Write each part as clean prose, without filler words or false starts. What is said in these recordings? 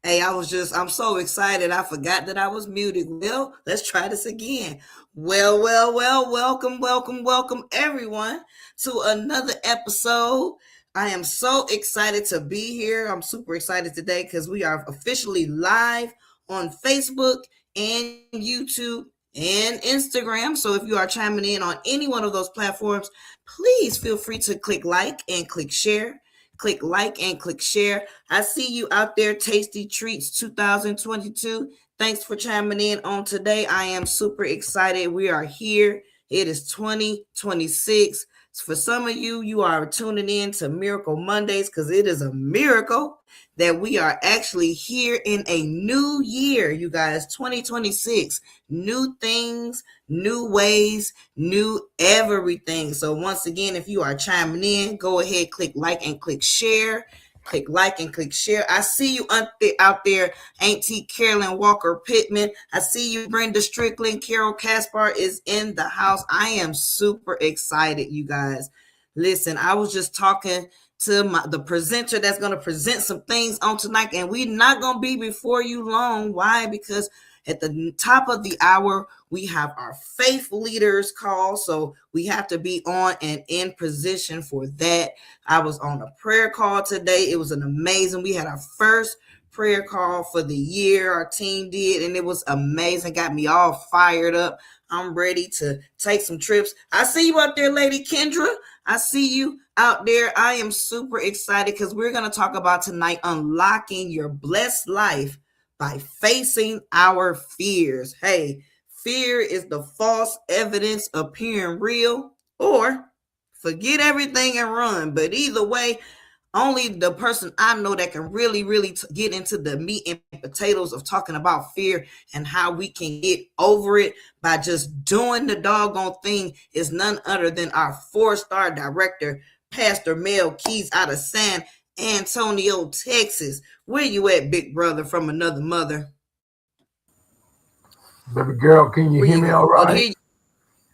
Hey, I'm so excited. I forgot that I was muted. Well, let's try this again. Welcome, everyone, to another episode. I am so excited to be here. I'm super excited today because we are officially live on Facebook and YouTube and Instagram. So if you are chiming in on any one of those platforms, please feel free to click like and click share. Click like and click share. I see you out there, Tasty Treats 2022. Thanks for chiming in on today. I am super excited. We are here. It is 2026. For some of you, you are tuning in to Miracle Mondays because it is a miracle that we are actually here in a new year, you guys. 2026, new things, new ways, new everything. So once again, if you are chiming in, go ahead, click like and click share. Click like and click share. I see you out there, Auntie Carolyn Walker Pittman. I see you, Brenda Strickland. Carol Caspar is in the house. I am super excited, you guys. Listen, I was just talking to the presenter that's going to present some things on tonight, and we're not going to be before you long. Why? Because at the top of the hour, we have our faith leaders call. So we have to be on and in position for that. I was on a prayer call today. It was an amazing. We had our first prayer call for the year. Our team did, and it was amazing. Got me all fired up. I'm ready to take some trips. I see you out there, Lady Kendra. I see you out there. I am super excited because we're going to talk about tonight unlocking your blessed life by facing our fears. Hey, fear is the false evidence appearing real, or forget everything and run. But either way, only the person I know that can really get into the meat and potatoes of talking about fear and how we can get over it by just doing the doggone thing is none other than our 4-star director, Pastor Mel Keys out of San Antonio, Texas. Where you at, big brother from another mother? Baby girl, can you Where hear you me go? all Oh, right?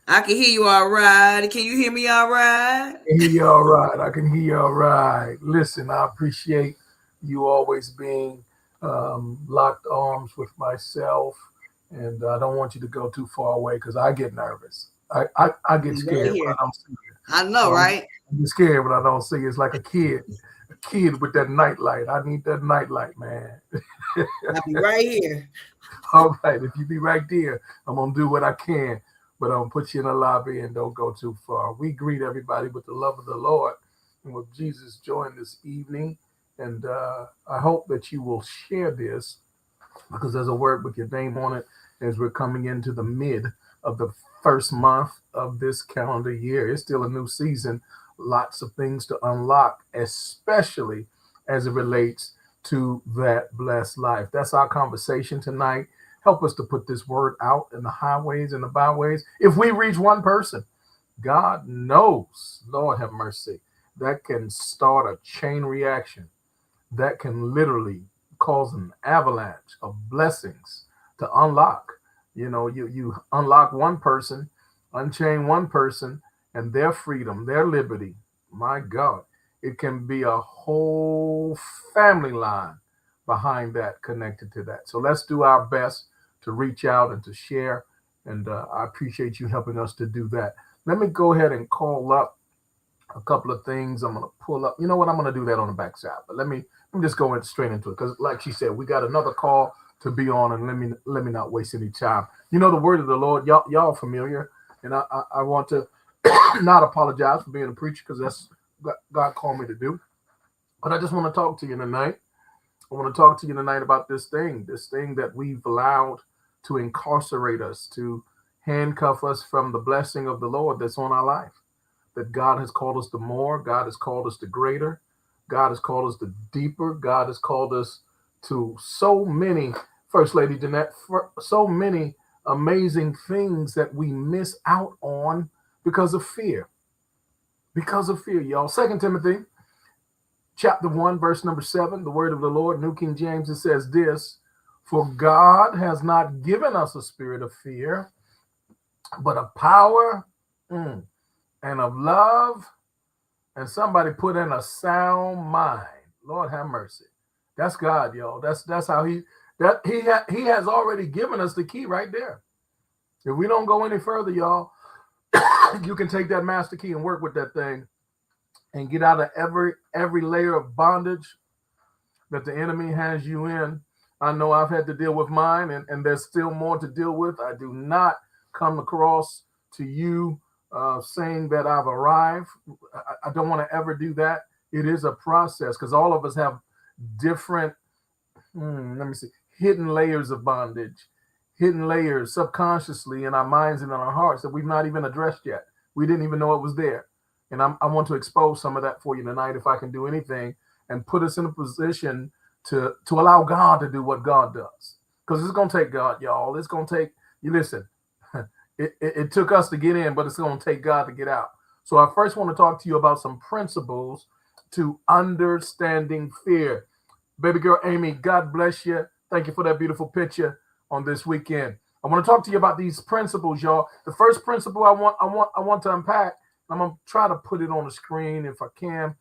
I can hear you all right. Can you hear me all right? I can hear you all right. I can hear you all right. Listen, I appreciate you always being locked arms with myself, and I don't want you to go too far away because I get nervous. I get Right scared when here. I don't see you. I know, I'm, right? I get scared when I don't see you. It's like a kid with that nightlight. I need that nightlight, man. I'll be right here. All right, if you be right there, I'm gonna do what I can, but I'm gonna put you in the lobby and don't go too far. We greet everybody with the love of the Lord and with Jesus' joy this evening, and I hope that you will share this because there's a word with your name on it as we're coming into the mid of the first month of this calendar year. It's still a new season, lots of things to unlock, especially as it relates to that blessed life. That's our conversation tonight. Help us to put this word out in the highways and the byways. If we reach one person, God knows, Lord have mercy, that can start a chain reaction that can literally cause an avalanche of blessings to unlock. You unlock one person, unchain one person, and their freedom, their liberty. My God, it can be a whole family line behind that, connected to that. So let's do our best to reach out and to share. And I appreciate you helping us to do that. Let me go ahead and call up a couple of things. I'm gonna pull up. You know what? I'm gonna do that on the backside. But let me just go straight into it because, like she said, we got another call to be on, and let me not waste any time. You know the word of the Lord, y'all familiar, and I want to not apologize for being a preacher because that's what God called me to do. But I just want to talk to you tonight. I want to talk to you tonight about this thing that we've allowed to incarcerate us, to handcuff us from the blessing of the Lord that's on our life. That God has called us to more, God has called us to greater, God has called us to deeper, God has called us to so many, First Lady Jeanette, so many amazing things that we miss out on because of fear. Because of fear, y'all. Second Timothy chapter 1, verse number 7, the word of the Lord, New King James, it says this: for God has not given us a spirit of fear, but of power and of love, and somebody put in a sound mind. Lord have mercy. That's God, y'all. That's how he has already given us the key right there. If we don't go any further, y'all, you can take that master key and work with that thing and get out of every layer of bondage that the enemy has you in. I know I've had to deal with mine, and there's still more to deal with. I do not come across to you saying that I've arrived. I don't want to ever do that. It is a process because all of us have different, let me see, hidden layers of bondage, hidden layers subconsciously in our minds and in our hearts that we've not even addressed yet. We didn't even know it was there. And I want to expose some of that for you tonight if I can do anything and put us in a position to allow God to do what God does. Because it's going to take God, y'all. It's going to take, you listen, it took us to get in, but it's going to take God to get out. So I first want to talk to you about some principles to understanding fear. Baby girl Amy, God bless you. Thank you for that beautiful picture on this weekend. I want to talk to you about these principles, y'all. The first principle I want to unpack, I'm going to try to put it on the screen if I can.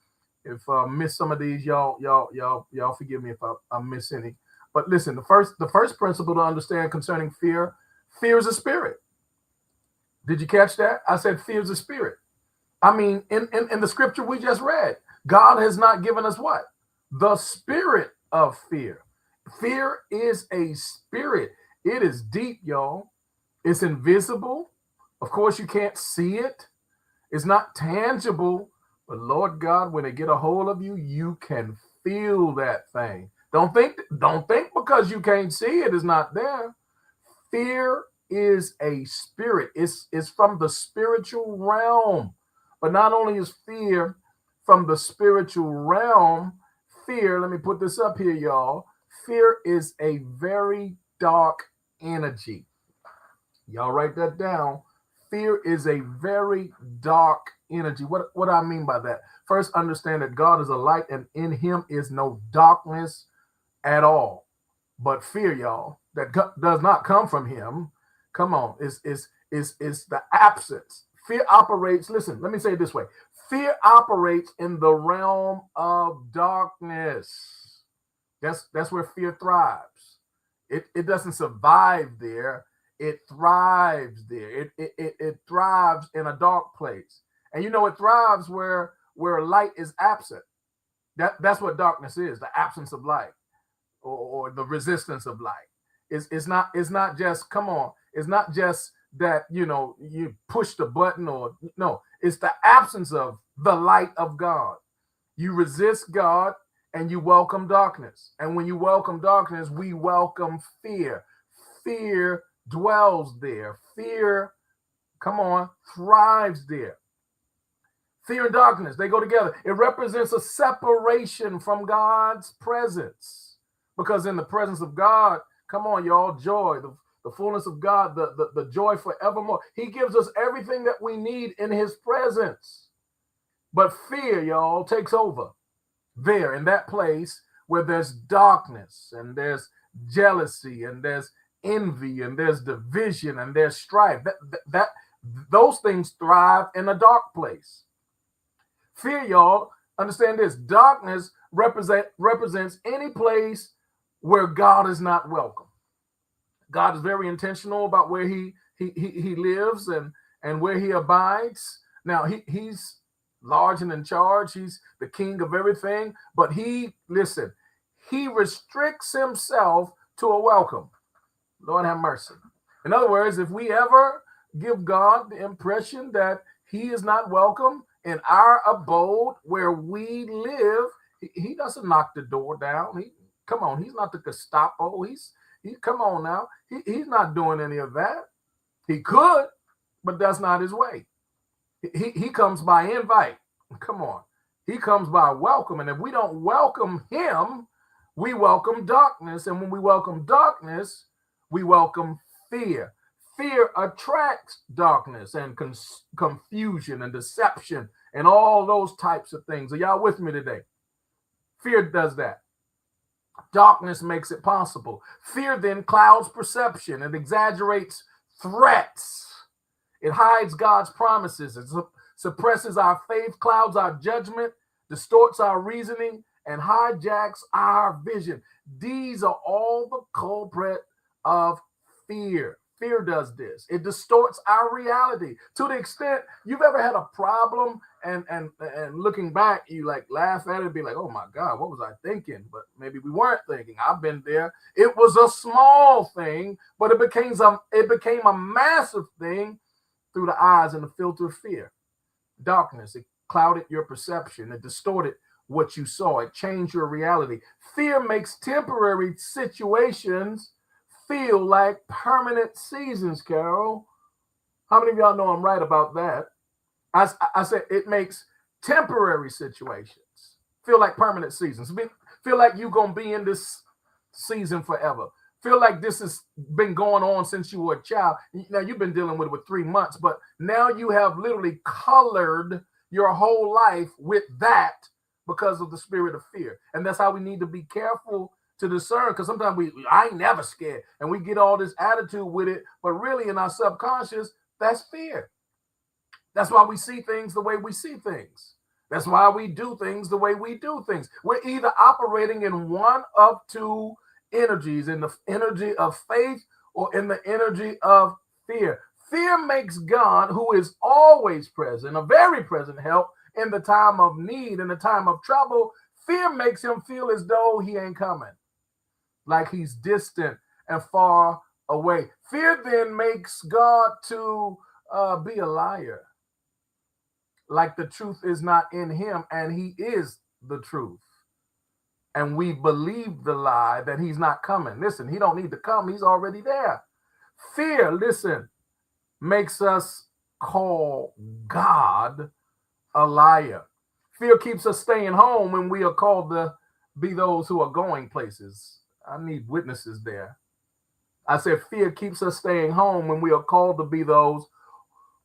If I miss some of these, y'all forgive me if I miss any. But listen, the first principle to understand concerning fear is a spirit. Did you catch that? I said fear is a spirit. I mean, in the scripture we just read, God has not given us what? The spirit of fear. Fear is a spirit. It is deep, y'all. It's invisible. Of course, you can't see it. It's not tangible. But Lord God, when they get a hold of you, you can feel that thing. Don't think because you can't see it is not there. Fear is a spirit. It's from the spiritual realm. But not only is fear from the spiritual realm, fear, let me put this up here, y'all. Fear is a very dark energy. Y'all write that down. Fear is a very dark energy. What do I mean by that? First, understand that God is a light and in him is no darkness at all. But fear, y'all, that does not come from him. Come on, is the absence. Fear operates, listen, let me say it this way. Fear operates in the realm of darkness. That's where fear thrives. It doesn't survive there. It thrives there. It thrives in a dark place. And you know, it thrives where light is absent. That's what darkness is, the absence of light or the resistance of light. It's not just, come on, it's not just that, you know, you push the button or no, it's the absence of the light of God. You resist God and you welcome darkness. And when you welcome darkness, we welcome fear. Fear dwells there. Fear, come on, thrives there. Fear and darkness, they go together. It represents a separation from God's presence. Because in the presence of God, come on, y'all, joy, the fullness of God, the joy forevermore. He gives us everything that we need in his presence. But fear, y'all, takes over there in that place where there's darkness and there's jealousy and there's envy and there's division and there's strife. That those things thrive in a dark place. Fear, y'all, understand this. Darkness represents any place where God is not welcome. God is very intentional about where he lives and where he abides. Now, he's large and in charge. He's the king of everything. But he restricts himself to a welcome. Lord have mercy. In other words, if we ever give God the impression that he is not welcome in our abode where we live, he doesn't knock the door down. He's not the Gestapo. Come on now. He's not doing any of that. He could, but that's not his way. He comes by invite. Come on. He comes by welcome. And if we don't welcome him, we welcome darkness. And when we welcome darkness, we welcome fear. Fear attracts darkness and confusion and deception and all those types of things. Are y'all with me today? Fear does that. Darkness makes it possible. Fear then clouds perception and exaggerates threats. It hides God's promises. It suppresses our faith, clouds our judgment, distorts our reasoning, and hijacks our vision. These are all the culprit of fear. Fear does this. It distorts our reality to the extent you've ever had a problem and looking back, you like laugh at it and be like, oh my God, what was I thinking? But maybe we weren't thinking. I've been there. It was a small thing, but it became a massive thing through the eyes and the filter of fear. Darkness, it clouded your perception, it distorted what you saw, it changed your reality. Fear makes temporary situations feel like permanent seasons, Carol. How many of y'all know I'm right about that? I said it makes temporary situations feel like permanent seasons. Feel like you're going to be in this season forever. Feel like this has been going on since you were a child. Now, you've been dealing with it with 3 months, but now you have literally colored your whole life with that because of the spirit of fear. And that's how we need to be careful to discern, because sometimes I ain't never scared, and we get all this attitude with it, but really in our subconscious, that's fear. That's why we see things the way we see things. That's why we do things the way we do things. We're either operating in one of two energies, in the energy of faith or in the energy of fear. Fear makes God, who is always present, a very present help in the time of need, in the time of trouble. Fear makes him feel as though he ain't coming, like he's distant and far away. Fear then makes God to be a liar, like the truth is not in him and he is the truth. And we believe the lie that he's not coming. Listen, he don't need to come. He's already there. Fear, listen, makes us call God a liar. Fear keeps us staying home when we are called to be those who are going places. I need witnesses there. I said fear keeps us staying home when we are called to be those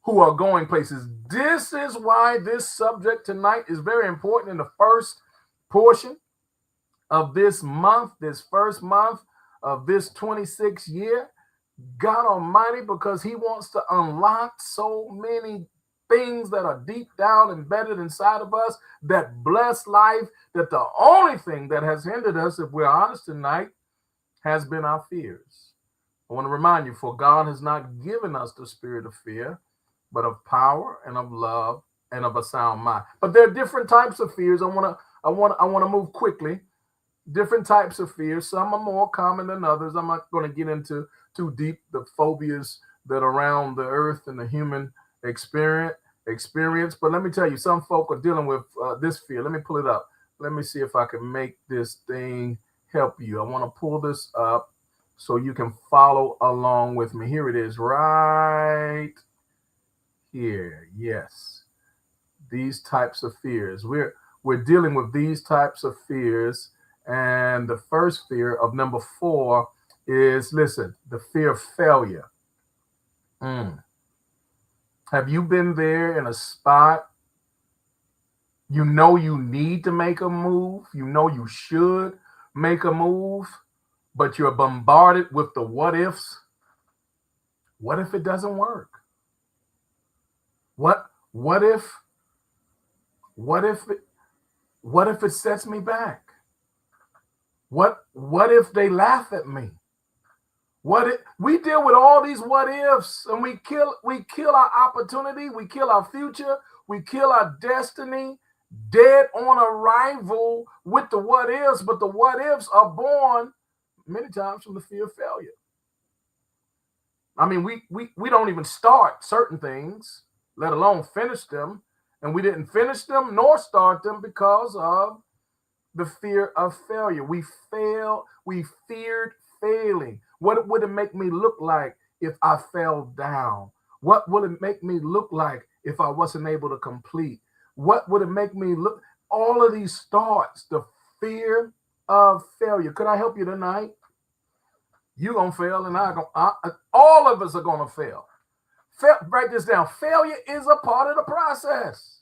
who are going places. This is why this subject tonight is very important in the first portion of this month, this first month of this 26th year. God Almighty, because he wants to unlock so many things that are deep down embedded inside of us that bless life, that the only thing that has hindered us, if we're honest tonight, has been our fears. I want to remind you, for God has not given us the spirit of fear, but of power and of love and of a sound mind. But there are different types of fears. I want to move quickly. Different types of fears. Some are more common than others. I'm not going to get into too deep the phobias that are around the earth and the human experience. But let me tell you, some folk are dealing with this fear. Let me pull it up. Let me see if I can make this thing help you. I want to pull this up so you can follow along with me. Here it is, right here. Yes, these types of fears. We're dealing with these types of fears, and the first fear of number 4 is, listen, the fear of failure. Have you been there in a spot? You know you need to make a move. You know you should make a move, but you're bombarded with the what ifs. What if it doesn't work? What if it sets me back? What if they laugh at me? What if we deal with all these what ifs, and we kill our opportunity, we kill our future, we kill our destiny dead on arrival with the what ifs, but the what ifs are born many times from the fear of failure. I mean, we don't even start certain things, let alone finish them. And we didn't finish them nor start them because of the fear of failure. We feared failing. What would it make me look like if I fell down? What would it make me look like if I wasn't able to complete? What would it make me look? All of these thoughts, the fear of failure. Could I help you tonight? You're going to fail, and all of us are going to fail. Write this down. Failure is a part of the process.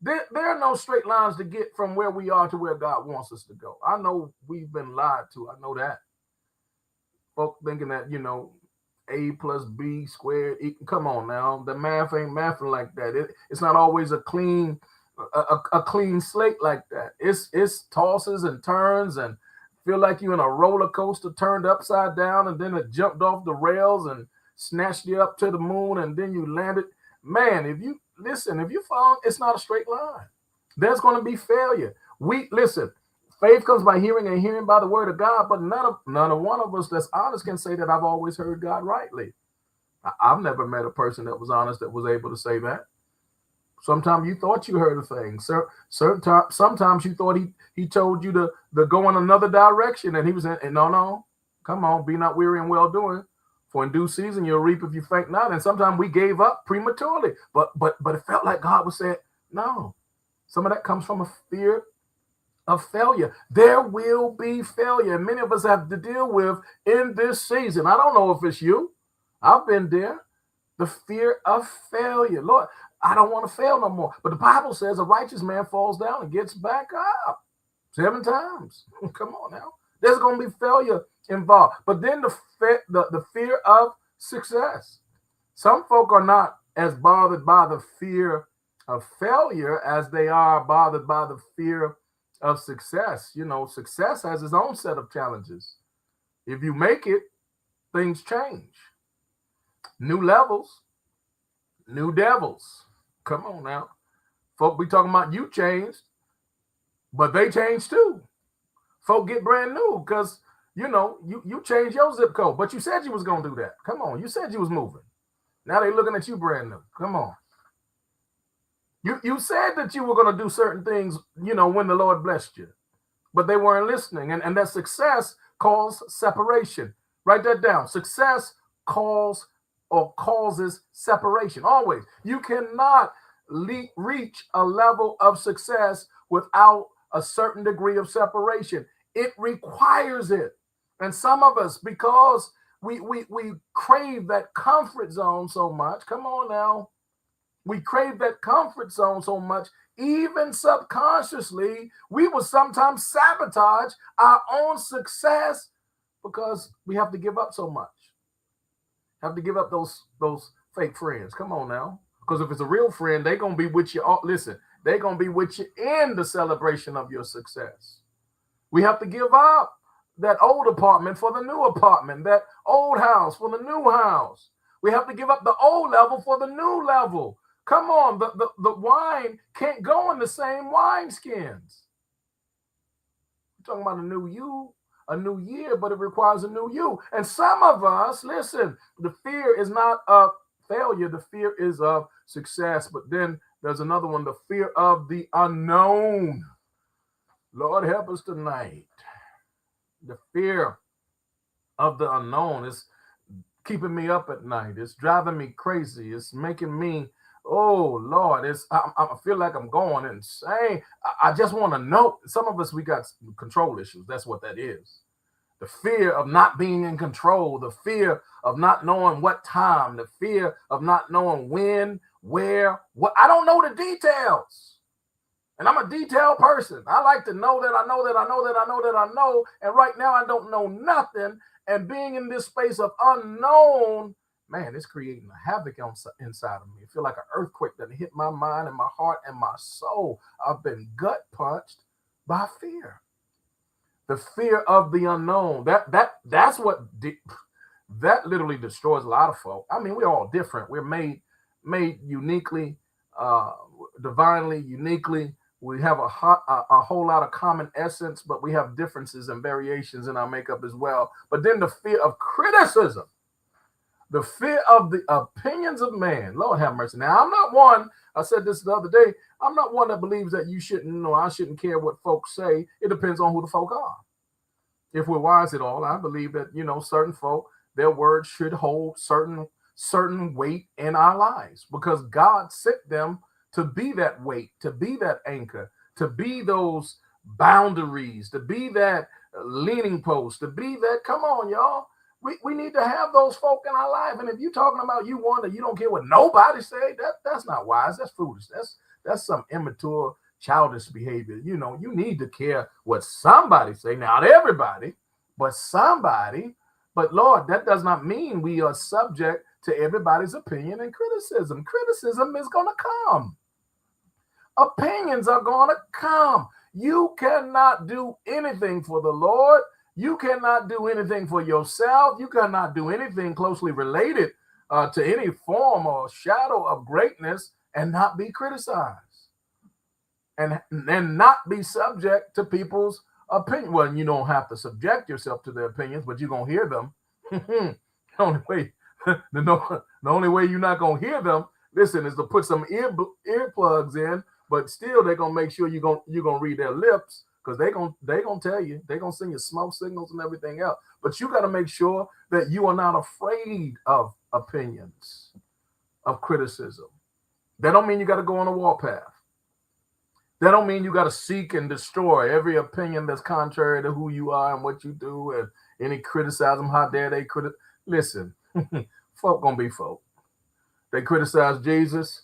There are no straight lines to get from where we are to where God wants us to go. I know we've been lied to. I know that. Folk thinking that, A plus B squared. Come on now. The math ain't mathing like that. It's not always a clean a clean slate like that. It's tosses and turns and feel like you're in a roller coaster turned upside down and then it jumped off the rails and snatched you up to the moon and then you landed. Man, if you fall, it's not a straight line. There's going to be failure. Faith comes by hearing and hearing by the word of God, but none of one of us that's honest can say that I've always heard God rightly. I've never met a person that was honest that was able to say that. Sometimes you thought you heard a thing. Sometimes you thought he told you to go in another direction, and he was in, no, come on, be not weary and well doing. For in due season you'll reap if you faint not. And sometimes we gave up prematurely, but it felt like God was saying, no. Some of that comes from a fear of failure. There will be failure, and many of us have to deal with in this season. I don't know if it's you. I've been there. The fear of failure. Lord, I don't want to fail no more. But the Bible says a righteous man falls down and gets back up 7 times. Come on now. There's going to be failure involved. But then the fear of success. Some folk are not as bothered by the fear of failure as they are bothered by the fear of success. You know, success has its own set of challenges. If you make it, things change. New levels, new devils. Come on now. Folk be talking about you changed, but they changed too. Folk get brand new because, you changed your zip code, but you said you was going to do that. Come on. You said you was moving. Now they looking at you brand new. Come on. You said that you were going to do certain things, when the Lord blessed you, but they weren't listening. And that success calls separation. Write that down. Success causes separation. Always. You cannot reach a level of success without a certain degree of separation. It requires it. And some of us, because we crave that comfort zone so much, come on now, we crave that comfort zone so much, even subconsciously, we will sometimes sabotage our own success because we have to give up so much. Have to give up those fake friends. Come on now. Because if it's a real friend, they're going to be with you. Listen, they're going to be with you in the celebration of your success. We have to give up that old apartment for the new apartment, that old house for the new house. We have to give up the old level for the new level. Come on, the wine can't go in the same wineskins. We're talking about a new year, but it requires a new you. And some of us, listen, the fear is not of failure, the fear is of success. But then there's another one, the fear of the unknown. Lord, help us tonight. The fear of the unknown is keeping me up at night. It's driving me crazy. It's making me, oh Lord, I feel like I'm going insane. I just want to know. Some of us, we got control issues. That's what that is. The fear of not being in control, the fear of not knowing what time, the fear of not knowing when, where, what. I don't know the details. And I'm a detailed person. I like to know that I know that I know that I know that I know. And right now I don't know nothing. And being in this space of unknown, man, it's creating a havoc inside of me. I feel like an earthquake that hit my mind and my heart and my soul. I've been gut punched by fear. The fear of the unknown. That's what that literally destroys a lot of folk. I mean, we're all different. We're made uniquely, divinely, uniquely. We have a whole lot of common essence, but we have differences and variations in our makeup as well. But then the fear of criticism, the fear of the opinions of man. Lord have mercy. Now, I'm not one, I said this the other day, I'm not one that believes that you shouldn't, I shouldn't care what folks say. It depends on who the folk are. If we're wise at all, I believe that, certain folk, their words should hold certain weight in our lives because God sent them to be that weight, to be that anchor, to be those boundaries, to be that leaning post, to be that, come on, y'all. We need to have those folk in our life. And if you're talking about you don't care what nobody say, that's not wise. That's foolish. That's some immature, childish behavior. You need to care what somebody say. Not everybody, but somebody. But Lord, that does not mean we are subject to everybody's opinion and criticism. Criticism is going to come. opinions are going to come. You cannot do anything for the Lord. You cannot do anything for yourself. You cannot do anything closely related to any form or shadow of greatness and not be criticized and not be subject to people's opinion. Well, you don't have to subject yourself to their opinions, but you're going to hear them. the only way the only way you're not going to hear them, listen, is to put some earplugs in, but still they're going to make sure you're going to read their lips, because they're going to tell you, they're going to send you smoke signals and everything else. But you got to make sure that you are not afraid of opinions, of criticism. That don't mean you got to go on a warpath. That don't mean you got to seek and destroy every opinion that's contrary to who you are and what you do, and any criticism, how dare they criticize. Listen, folk gonna be folk. They criticize Jesus.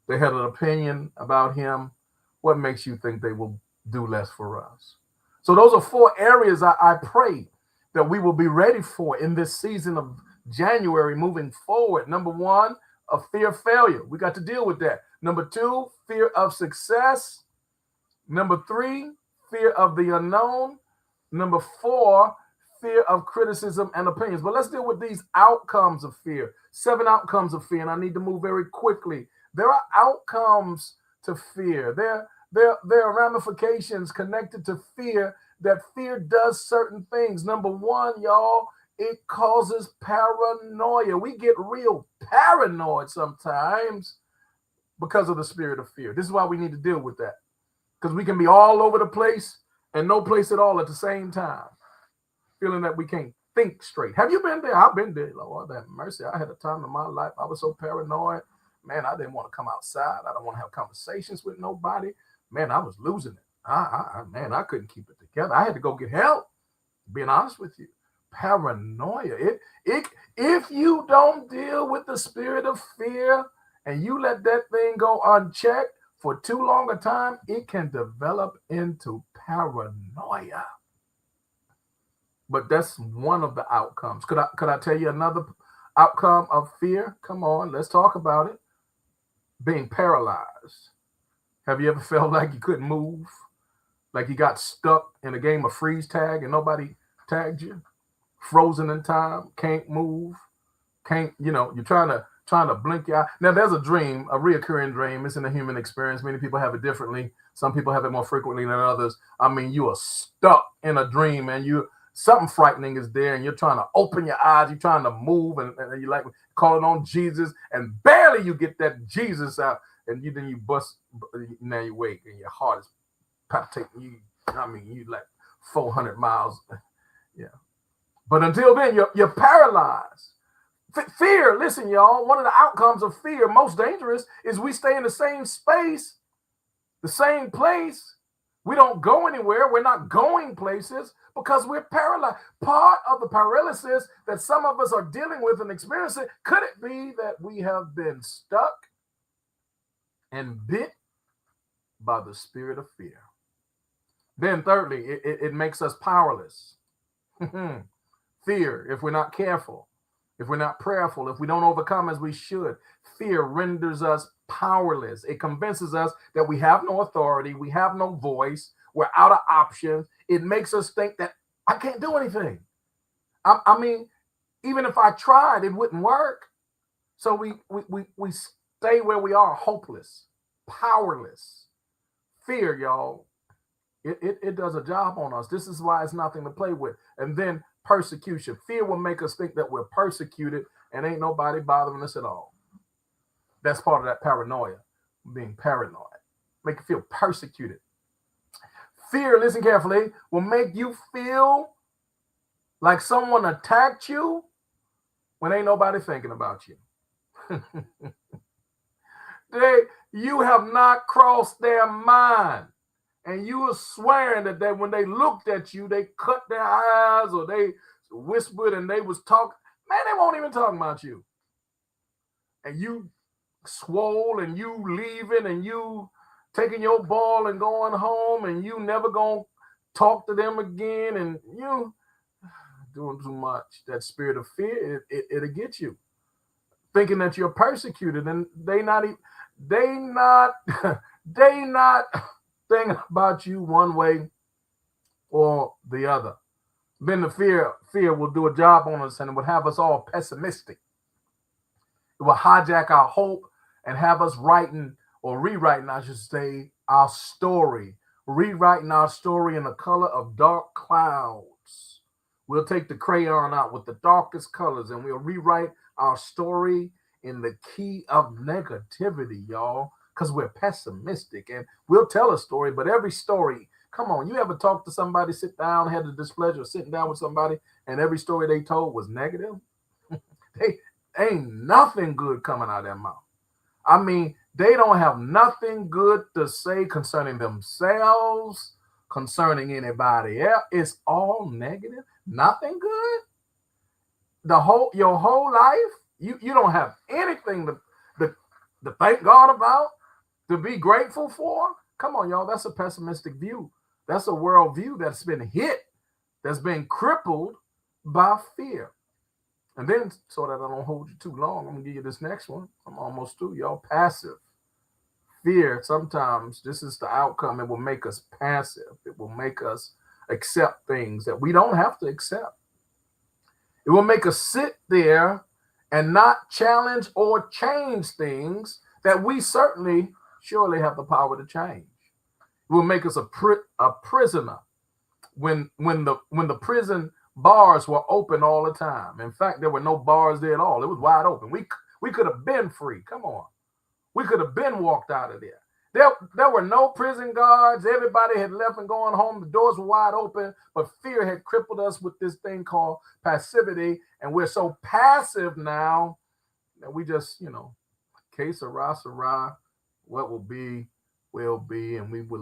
They had an opinion about him. What makes you think they will do less for us? So those are 4 areas I pray that we will be ready for in this season of January moving forward. Number 1, a fear of failure. We got to deal with that. Number 2, fear of success. Number 3, fear of the unknown. Number 4, fear of criticism and opinions. But let's deal with these outcomes of fear. 7 outcomes of fear, and I need to move very quickly. There are outcomes to fear. There are ramifications connected to fear, that fear does certain things. Number 1, y'all, it causes paranoia. We get real paranoid sometimes because of the spirit of fear. This is why we need to deal with that, because we can be all over the place and no place at all at the same time, feeling that we can't think straight. Have you been there? I've been there. Lord have mercy. I had a time in my life I was so paranoid. Man, I didn't want to come outside. I don't want to have conversations with nobody. Man, I was losing it. I couldn't keep it together. I had to go get help, being honest with you. Paranoia. If you don't deal with the spirit of fear and you let that thing go unchecked for too long a time, it can develop into paranoia. But that's one of the outcomes. Could I tell you another outcome of fear? Come on, let's talk about it. Being paralyzed. Have you ever felt like you couldn't move? Like you got stuck in a game of freeze tag and nobody tagged you? Frozen in time, can't move, you're trying to blink your eye. Now, there's a dream, a reoccurring dream. It's in the human experience. Many people have it differently. Some people have it more frequently than others. I mean, you are stuck in a dream and something frightening is there, and you're trying to open your eyes, you're trying to move, and you're like calling on Jesus, and barely you get that Jesus out, and then you bust. Now you wake, and your heart is palpitating. You like 400 miles. Yeah. But until then, you're paralyzed. Fear, listen, y'all, one of the outcomes of fear, most dangerous, is we stay in the same space, the same place. We don't go anywhere. We're not going places because we're paralyzed. Part of the paralysis that some of us are dealing with and experiencing, could it be that we have been stuck and bit by the spirit of fear? Then thirdly, it makes us powerless. Fear, if we're not careful, if we're not prayerful, if we don't overcome as we should, fear renders us powerless. It convinces us that we have no authority, we have no voice, we're out of options. It makes us think that I can't do anything. I mean, even if I tried, it wouldn't work. So we stay where we are, hopeless, powerless. Fear, y'all, it does a job on us. This is why it's nothing to play with. And then persecution. Fear will make us think that we're persecuted and ain't nobody bothering us at all. That's part of that paranoia, being paranoid. Make you feel persecuted. Fear, listen carefully, will make you feel like someone attacked you when ain't nobody thinking about you. You have not crossed their mind. And you were swearing that when they looked at you, they cut their eyes or they whispered and they was talking. Man, they won't even talk about you. And you swole and you leaving and you taking your ball and going home and you never gonna talk to them again, and you doing too much. That spirit of fear, it'll get you thinking that you're persecuted, and they not They not thinking about you one way or the other. Then the fear will do a job on us and it would have us all pessimistic. It will hijack our hope and have us writing or rewriting, I should say, our story. Rewriting our story in the color of dark clouds. We'll take the crayon out with the darkest colors and we'll rewrite our story in the key of negativity, y'all, because we're pessimistic. And we'll tell a story, but every story, come on, you ever talk to somebody, sit down, had the displeasure of sitting down with somebody, and every story they told was negative? They ain't nothing good coming out of their mouth. I mean, they don't have nothing good to say concerning themselves, concerning anybody else. It's all negative. Nothing good. Your whole life, you don't have anything to thank God about, to be grateful for. Come on, y'all. That's a pessimistic view. That's a world view that's been hit, that's been crippled by fear. And then, so that I don't hold you too long, I'm gonna give you this next one. I'm almost through, y'all. Passive. Fear, sometimes this is the outcome. It will make us passive. It will make us accept things that we don't have to accept. It will make us sit there and not challenge or change things that we surely have the power to change. It will make us a prisoner when the prison bars were open all the time. In fact, there were no bars there at all. It was wide open. We could have been free. Come on. We could have been walked out of there. There were no prison guards. Everybody had left and gone home. The doors were wide open, but fear had crippled us with this thing called passivity. And we're so passive now that we just, que sera, sera, what will be, and we will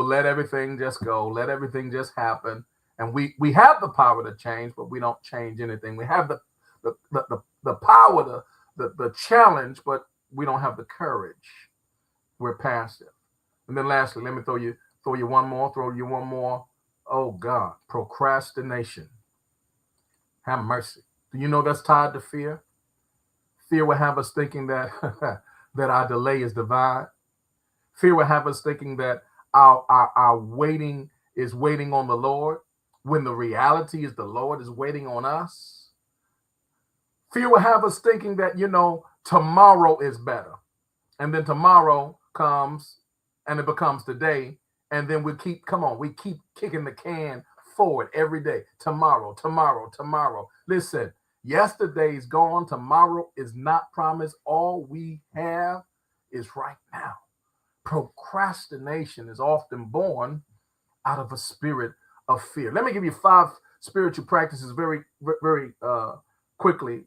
let everything just go, let everything just happen. And we have the power to change, but we don't change anything. We have the power the challenge, but we don't have the courage. We're passive. And then lastly, let me throw you one more. Oh God, procrastination. Have mercy. Do you know that's tied to fear? Fear will have us thinking that that our delay is divine. Fear will have us thinking that our waiting is waiting on the Lord, when the reality is the Lord is waiting on us. Fear will have us thinking that, tomorrow is better. And then tomorrow comes and it becomes today. And then we keep kicking the can forward every day. Tomorrow. Listen, yesterday's gone. Tomorrow is not promised. All we have is right now. Procrastination is often born out of a spirit of fear. Let me give you 5 spiritual practices very, very quickly.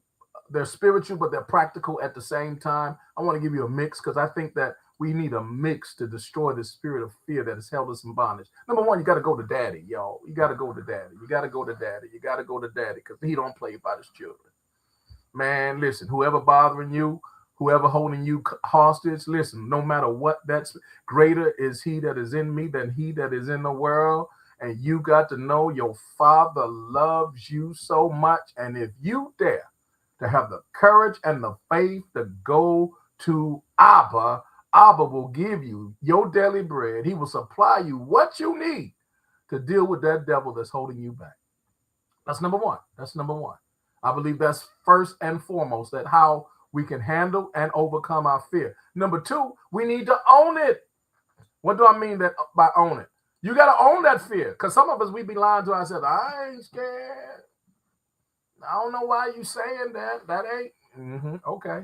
They're spiritual, but they're practical at the same time. I want to give you a mix because I think that we need a mix to destroy the spirit of fear that has held us in bondage. Number 1, you got to go to daddy, y'all. You got to go to daddy. You got to go to daddy. You got to go to daddy because he don't play about his children. Man, listen, whoever bothering you, whoever holding you hostage, listen, no matter what, that's greater is he that is in me than he that is in the world. And you got to know your Father loves you so much. And if you dare to have the courage and the faith to go to Abba, Abba will give you your daily bread. He will supply you what you need to deal with that devil that's holding you back. That's number 1. I believe that's first and foremost, that how we can handle and overcome our fear. Number 2, we need to own it. What do I mean that by own it? You got to own that fear, because some of us, we be lying to ourselves. I ain't scared. I don't know why you saying that. That ain't. Okay.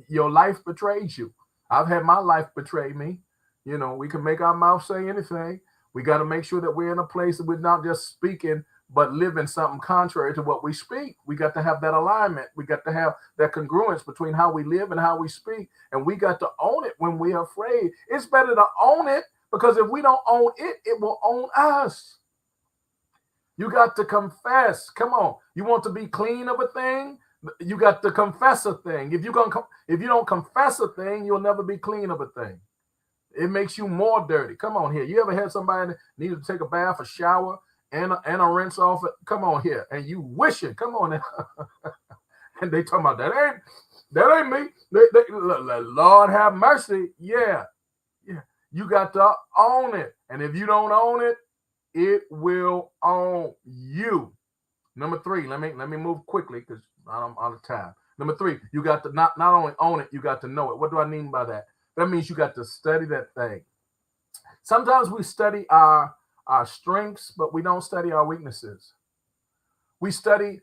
Your life betrays you. I've had my life betray me. We can make our mouth say anything. We got to make sure that we're in a place that we're not just speaking, but living something contrary to what we speak. We got to have that alignment. We got to have that congruence between how we live and how we speak. And we got to own it when we're afraid. It's better to own it, because if we don't own it, it will own us. You got to confess. Come on. You want to be clean of a thing? You got to confess a thing. If you don't confess a thing, you'll never be clean of a thing. It makes you more dirty. Come on here. You ever had somebody need to take a bath, a shower, and a rinse off? Come on here. And you wish it. Come on. And they talking about that ain't me. Lord have mercy. Yeah. You got to own it. And if you don't own it, it will own you. Number three, let me move quickly because I'm out of time. Number three, you got to not only own it, you got to know it. What do I mean by that? That means you got to study that thing. Sometimes we study our strengths, but we don't study our weaknesses. We study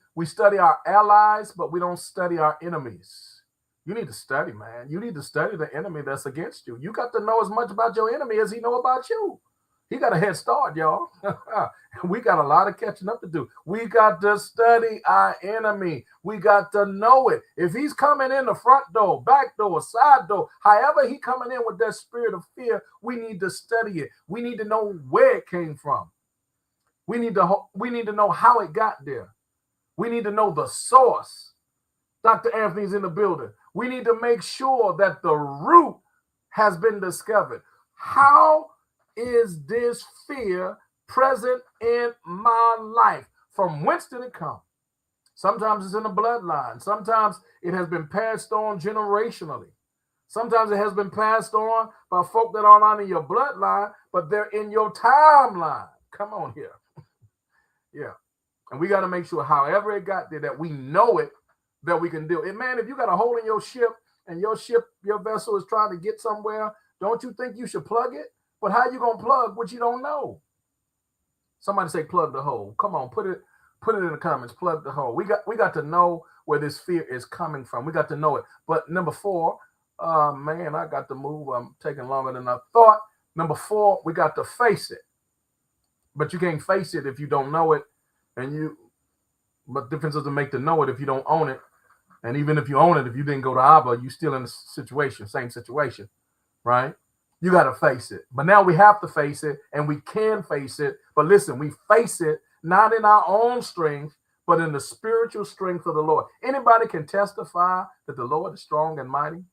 our allies, but we don't study our enemies. You need to study, man. You need to study the enemy that's against you. You got to know as much about your enemy as he know about you. He got a head start, y'all. We got a lot of catching up to do. We got to study our enemy. We got to know it. If he's coming in the front door, back door, side door, however he coming in with that spirit of fear, we need to study it. We need to know where it came from. We need to know how it got there. We need to know the source. Dr. Anthony's in the building. We need to make sure that the root has been discovered. How is this fear present in my life? From whence did it come? Sometimes it's in the bloodline. Sometimes it has been passed on generationally. Sometimes it has been passed on by folk that aren't on in your bloodline, but they're in your timeline. Come on here. Yeah. And we got to make sure, however it got there, that we know it, that we can do it. And man, if you got a hole in your ship and your vessel is trying to get somewhere, don't you think you should plug it? But how you gonna plug what you don't know? Somebody say plug the hole. Come on, put it in the comments. Plug the hole. We got to know where this fear is coming from. We got to know it. But number four, man, I got to move. I'm taking longer than I thought. Number four, we got to face it. But you can't face it if you don't know it. But difference doesn't make to know it if you don't own it. And even if you own it, if you didn't go to Abba, you still in the same situation, right? You got to face it. But now we have to face it, and we can face it. But listen, we face it not in our own strength, but in the spiritual strength of the Lord. Anybody can testify that the Lord is strong and mighty.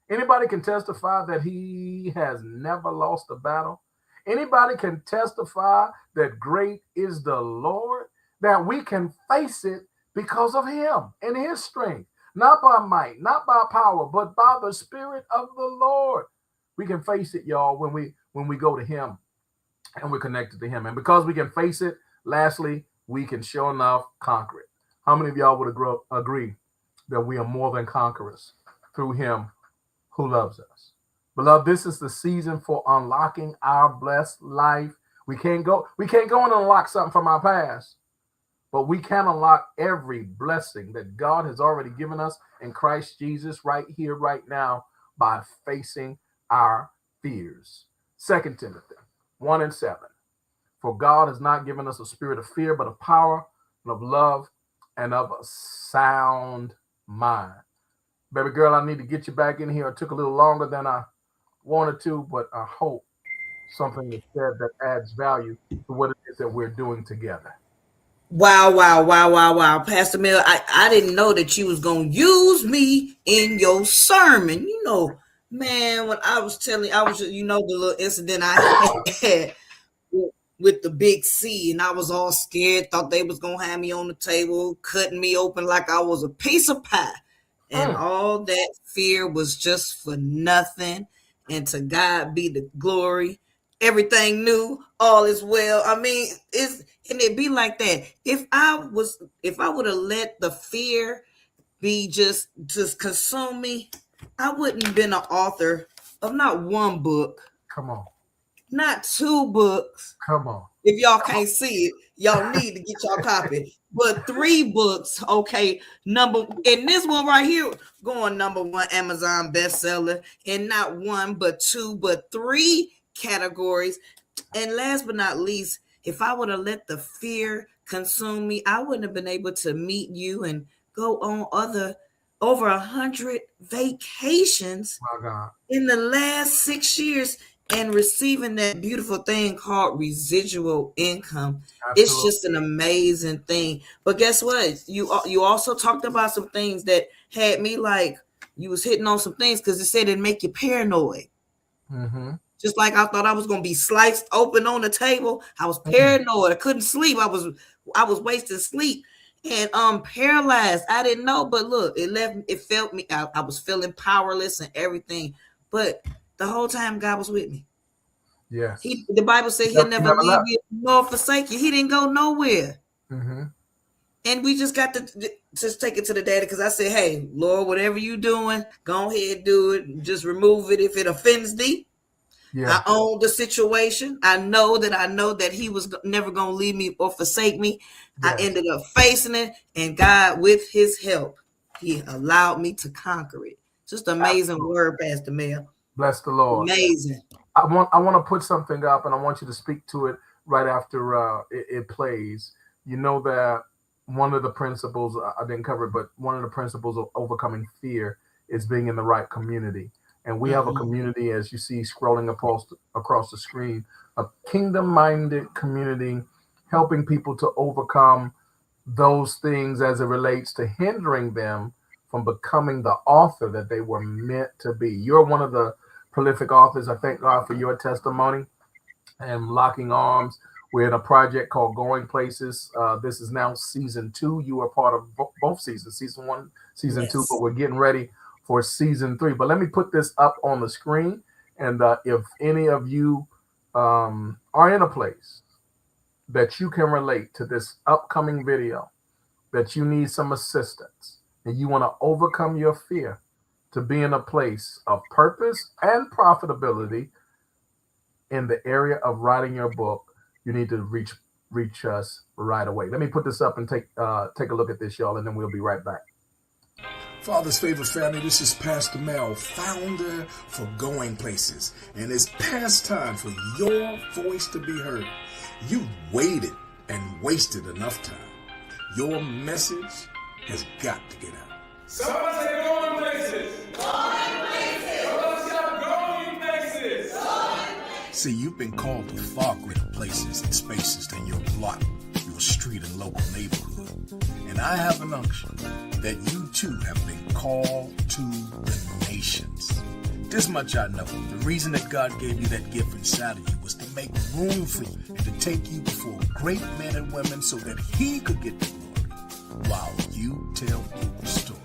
Anybody can testify that he has never lost a battle. Anybody can testify that great is the Lord, that we can face it because of him and his strength, not by might, not by power, but by the Spirit of the Lord. We can face it, y'all, when we go to him and we're connected to him. And because we can face it, lastly, we can sure enough conquer it. How many of y'all would agree that we are more than conquerors through him who loves us? Beloved, this is the season for unlocking our blessed life. We can't go and unlock something from our past, but we can unlock every blessing that God has already given us in Christ Jesus right here, right now, by facing our fears. 2 Timothy 1:7. For God has not given us a spirit of fear, but of power and of love and of a sound mind. Baby girl, I need to get you back in here. It took a little longer than I wanted to, but I hope something is said that adds value to what it is that we're doing together. Wow, wow, wow, wow, wow. Pastor Mill, I didn't know that you was going to use me in your sermon. You know, man, when I was telling, I was, the little incident I had with the big C, and I was all scared, thought they was going to have me on the table, cutting me open like I was a piece of pie. And all that fear was just for nothing. And to God be the glory. Everything new, all is well. I mean, and it be like that. If I would have let the fear be just consume me, I wouldn't have been an author of not one book. Come on. Not two books. Come on. If y'all can't see it, y'all need to get y'all copy. But 3 books, okay. And this one right here, going number 1 Amazon bestseller, and not 1, but 2, but 3 categories. And last but not least, if I would have let the fear consume me, I wouldn't have been able to meet you and go on over 100 vacations in the last 6 years and receiving that beautiful thing called residual income. Absolutely. It's just an amazing thing. But guess what? You also talked about some things that had me like, you was hitting on some things because it said it make you paranoid. Mm-hmm. Just like I thought I was going to be sliced open on the table. I was paranoid. I couldn't sleep. I was wasting sleep and paralyzed. I didn't know, but look, it felt me. I was feeling powerless and everything. But the whole time God was with me. Yes. The Bible said he'll He never never leave left. you nor forsake you. He didn't go nowhere. Mm-hmm. And we just got to just take it to the daddy, because I said, hey, Lord, whatever you doing, go ahead, do it. Just remove it if it offends thee. Yeah. I own the situation. I know that he was never going to leave me or forsake me. I Yes. ended up facing it, and God, with his help, he allowed me to conquer it. Just amazing Absolutely. word, Pastor Mel. Bless the Lord. Amazing. I want to put something up, and I want you to speak to it right after it plays. You know that one of the principles I didn't cover it, but one of the principles of overcoming fear is being in the right community. And we have a Mhm. community, as you see scrolling across the screen, a kingdom-minded community, helping people to overcome those things as it relates to hindering them from becoming the author that they were meant to be. You're one of the prolific authors. I thank God for your testimony and locking arms. We're in a project called Going Places. This is now season 2. You are part of both seasons, season 1, season 2, Yes. but we're getting ready for season 3. But let me put this up on the screen. And if any of you are in a place that you can relate to this upcoming video, that you need some assistance, and you want to overcome your fear to be in a place of purpose and profitability in the area of writing your book, you need to reach us right away. Let me put this up and take a look at this, y'all, and then we'll be right back. Father's favorite family, this is Pastor Mel, founder for Going Places, and it's past time for your voice to be heard. You waited and wasted enough time. Your message has got to get out. Somebody say going places. Going places. Somebody shout going places. Going places. See, you've been called to far greater places and spaces than your block, your street and local neighborhood. And I have an unction that you too have been called to the nations. This much I know. The reason that God gave you that gift inside of you was to make room for you and to take you before great men and women so that He could get the glory while you tell your story.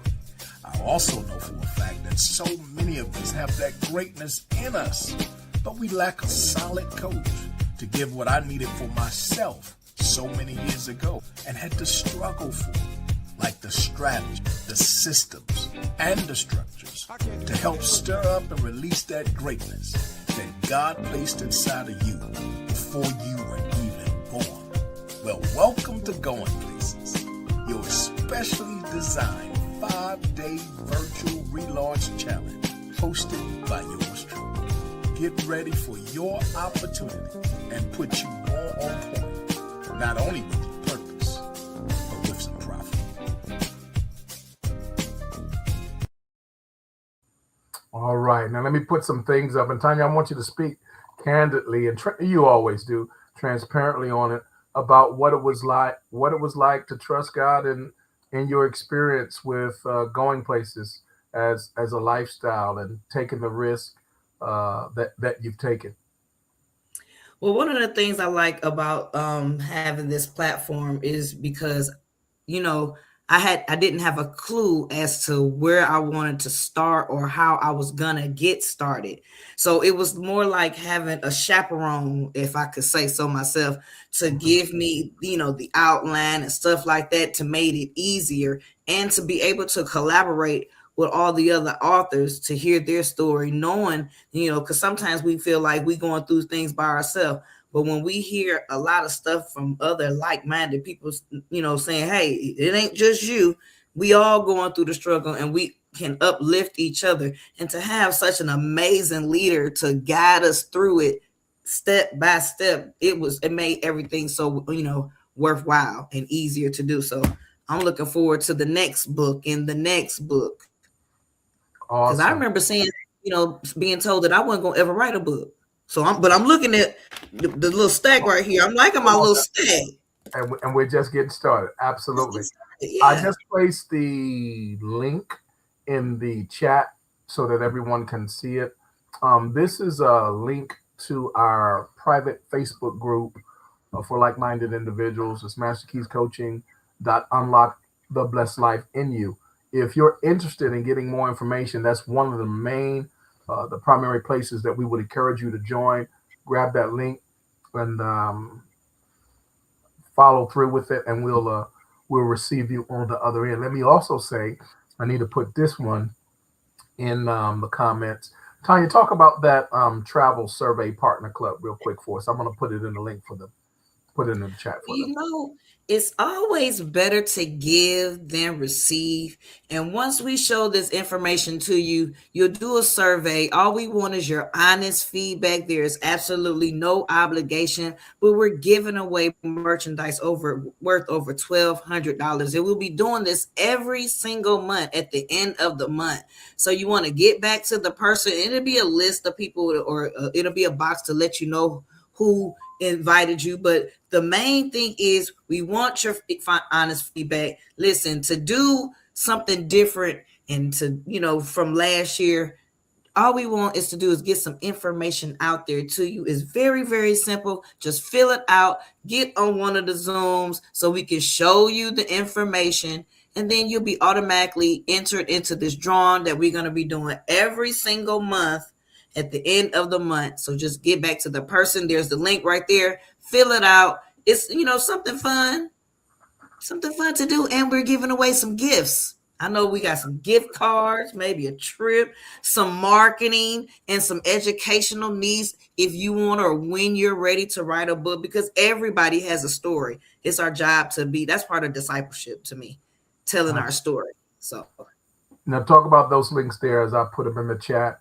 I also know for a fact that so many of us have that greatness in us, but we lack a solid coach to give what I needed for myself so many years ago and had to struggle for, like the strategy, the systems, and the structures to help stir up and release that greatness that God placed inside of you before you were even born. Well, welcome to Going Places, your specially designed 5-day virtual relaunch challenge hosted by yours truly. Get ready for your opportunity and put you more on point, not only with your purpose, but with some profit. All right, now let me put some things up. And Tanya, I want you to speak candidly, and you always do, transparently on it, about what it was like to trust God and in your experience with going places as a lifestyle and taking the risk that you've taken. Well, one of the things I like about having this platform is because, you know, I didn't have a clue as to where I wanted to start or how I was gonna get started. So it was more like having a chaperone, if I could say so myself, to give me, the outline and stuff like that to make it easier, and to be able to collaborate with all the other authors to hear their story, knowing, because sometimes we feel like we going through things by ourselves. But when we hear a lot of stuff from other like-minded people, saying, hey, it ain't just you, we all going through the struggle, and we can uplift each other. And to have such an amazing leader to guide us through it step by step, it made everything so, worthwhile and easier to do. So I'm looking forward to the next book and the next book. Because I Awesome. remember saying, being told that I wasn't going to ever write a book. But I'm looking at the little stack right here. I'm liking my little stack. And we're just getting started. Absolutely. Yeah. I just placed the link in the chat so that everyone can see it. This is a link to our private Facebook group for like-minded individuals. It's Master Keys Coaching .unlock the blessed life in you. If you're interested in getting more information, that's one of the primary places that we would encourage you to join. grab that link and follow through with it, and we'll receive you on the other end. Let me also say, I need to put this one in the comments. Tanya, talk about that travel survey partner club real quick for us. I'm going to put it in the link put it in the chat for them. You know, it's always better to give than receive. And once we show this information to you, you'll do a survey. All we want is your honest feedback. There is absolutely no obligation, but we're giving away merchandise worth over $1,200. And we'll be doing this every single month at the end of the month. So you want to get back to the person. It'll be a list of people, or it'll be a box to let you know who invited you. But the main thing is we want your honest feedback. Listen, to do something different and to, from last year, all we want is to do is get some information out there to you. It's very, very simple. Just fill it out, get on one of the Zooms so we can show you the information, and then you'll be automatically entered into this drawing that we're going to be doing every single month at the end of the month. So just get back to the person. There's the link right there. Fill it out. It's, something fun to do. And we're giving away some gifts. I know we got some gift cards, maybe a trip, some marketing, and some educational needs if you want, or when you're ready to write a book, because everybody has a story. It's our job that's part of discipleship to me, telling our story. So now talk about those links there as I put them in the chat.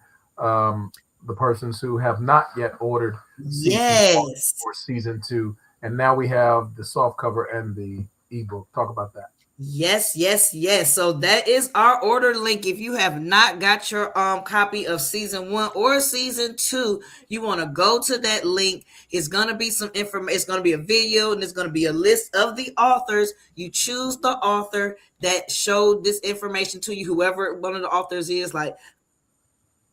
The persons who have not yet ordered season 2, and now we have the soft cover and the ebook. Talk about that. Yes. So that is our order link. If you have not got your copy of season 1 or season 2, you want to go to that link. It's going to be some information. It's going to be a video, and it's going to be a list of the authors. You choose the author that showed this information to you, whoever one of the authors is. Like,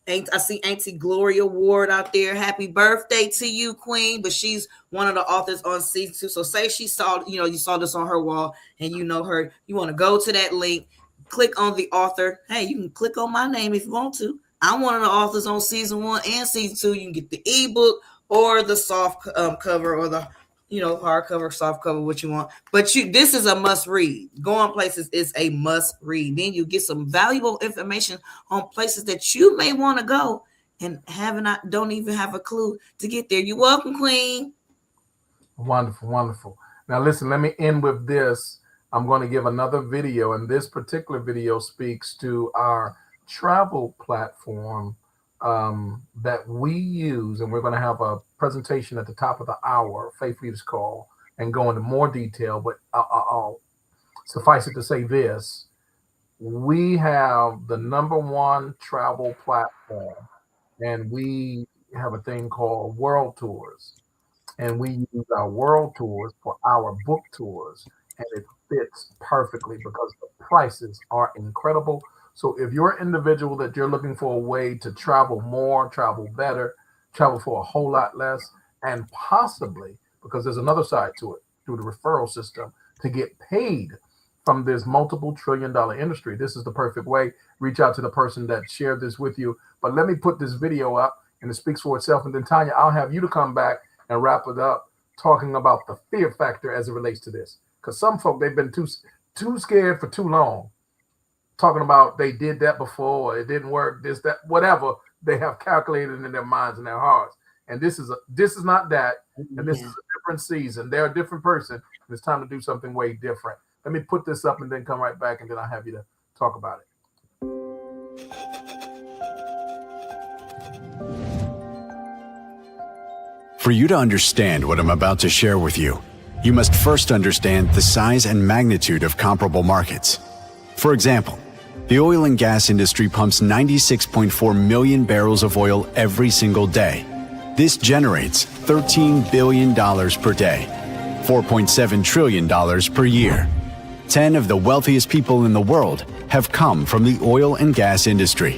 I see Auntie Gloria Ward out there. Happy birthday to you, Queen. But she's one of the authors on season 2. So say she saw, you saw this on her wall and you know her. You want to go to that link, click on the author. Hey, you can click on my name if you want to. I'm one of the authors on season 1 and season 2. You can get the ebook or the soft cover, or the hardcover, soft cover, what you want. But this is a must read. Going Places is a must read. Then you get some valuable information on places that you may want to go and don't even have a clue to get there. You're welcome, Queen. Wonderful. Now listen, let me end with this. I'm going to give another video, and this particular video speaks to our travel platform that we use, and we're going to have a presentation at the top of the hour, Faith Leaders Call, and go into more detail, but I'll suffice it to say this: we have the #1 travel platform, and we have a thing called World Tours, and we use our World Tours for our book tours, and it fits perfectly because the prices are incredible. So if you're an individual that you're looking for a way to travel more, travel better, travel for a whole lot less, and possibly, because there's another side to it, through the referral system, to get paid from this multiple trillion-dollar industry, this is the perfect way. Reach out to the person that shared this with you. But let me put this video up, and it speaks for itself. And then, Tanya, I'll have you to come back and wrap it up, talking about the fear factor as it relates to this. Because some folk, they've been too scared for too long, talking about they did that before, or it didn't work, this, that, whatever they have calculated in their minds and their hearts. And this is not that, and this is a different season. They're a different person, and it's time to do something way different. Let me put this up and then come right back, and then I'll have you to talk about it. For you to understand what I'm about to share with you, you must first understand the size and magnitude of comparable markets. For example, the oil and gas industry pumps 96.4 million barrels of oil every single day. This generates $13 billion per day, $4.7 trillion per year. 10 of the wealthiest people in the world have come from the oil and gas industry.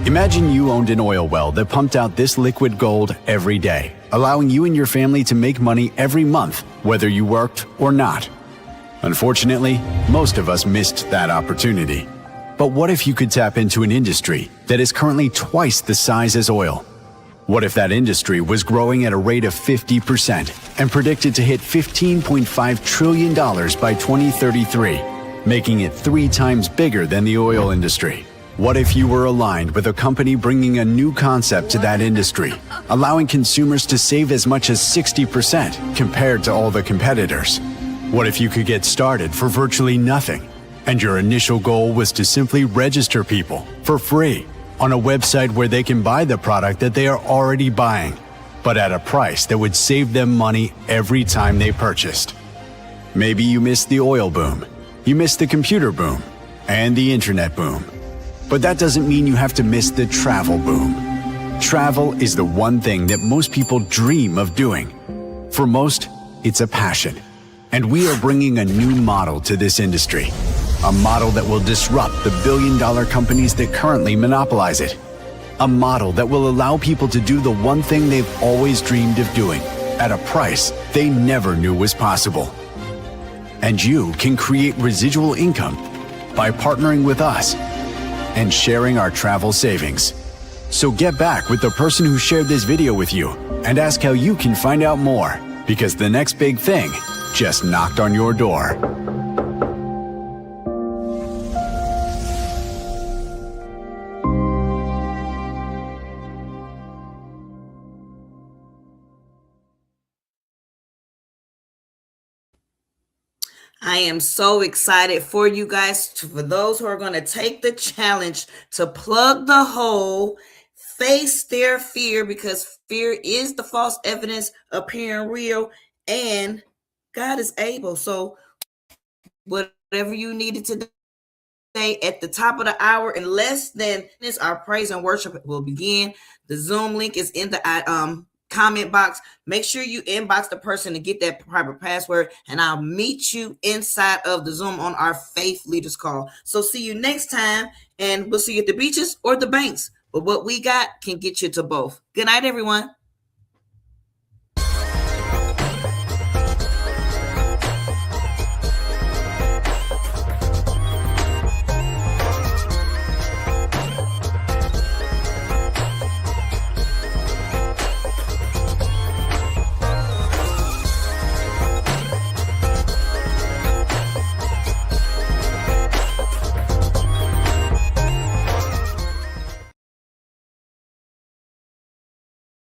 Imagine you owned an oil well that pumped out this liquid gold every day, allowing you and your family to make money every month, whether you worked or not. Unfortunately, most of us missed that opportunity. But what if you could tap into an industry that is currently twice the size as oil? What if that industry was growing at a rate of 50% and predicted to hit $15.5 trillion by 2033, making it 3 times bigger than the oil industry? What if you were aligned with a company bringing a new concept to that industry, allowing consumers to save as much as 60% compared to all the competitors? What if you could get started for virtually nothing, and your initial goal was to simply register people for free on a website where they can buy the product that they are already buying, but at a price that would save them money every time they purchased? Maybe you missed the oil boom, you missed the computer boom, and the internet boom. But that doesn't mean you have to miss the travel boom. Travel is the one thing that most people dream of doing. For most, it's a passion. And we are bringing a new model to this industry. A model that will disrupt the billion-dollar companies that currently monopolize it. A model that will allow people to do the one thing they've always dreamed of doing at a price they never knew was possible. And you can create residual income by partnering with us and sharing our travel savings. So get back with the person who shared this video with you and ask how you can find out more, because the next big thing just knocked on your door. I am so excited for you guys, for those who are going to take the challenge to plug the hole, face their fear, because fear is the false evidence appearing real, and God is able. So whatever you needed today, at the top of the hour, in less than this, our praise and worship will begin. The Zoom link is in the comment box. Make sure you inbox the person to get that private password, and I'll meet you inside of the Zoom on our Faith Leaders Call. So see you next time, and we'll see you at the beaches or the banks. But what we got can get you to both. Good night, everyone.